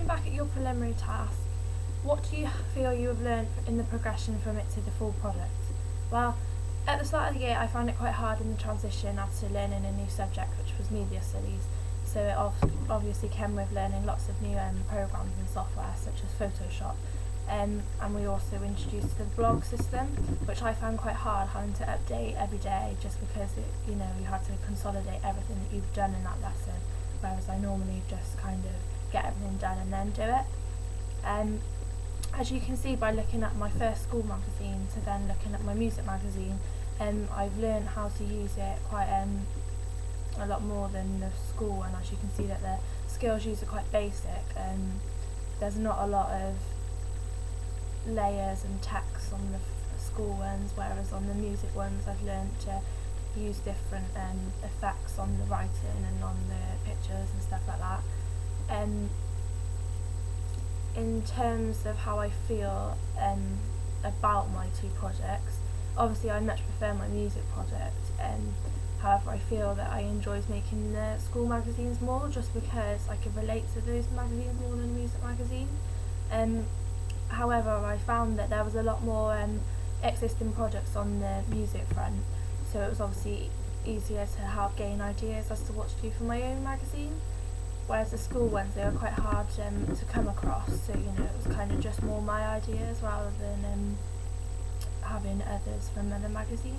looking back at your preliminary task, what do you feel you have learned in the progression from it to the full product? Well, at the start of the year I found it quite hard in the transition after learning a new subject, which was media studies. So it obviously came with learning lots of new programs and software such as Photoshop. And we also introduced the blog system, which I found quite hard having to update every day, just because you had to consolidate everything that you've done in that lesson, whereas I normally just kind of get everything done and then do it. As you can see by looking at my first school magazine to then looking at my music magazine, I've learned how to use it quite a lot more than the school one. As you can see that the skills used are quite basic, and there's not a lot of layers and text on the school ones, whereas on the music ones I've learned to use different effects on the writing and on the pictures and stuff like that. In terms of how I feel about my two projects, obviously I much prefer my music project, however I feel that I enjoy making the school magazines more, just because I can relate to those magazines more than the music magazine. However, I found that there was a lot more existing projects on the music front, so it was obviously easier to help gain ideas as to what to do for my own magazine. Whereas the school ones, they were quite hard to come across, so it was kind of just more my ideas rather than having others from other magazines.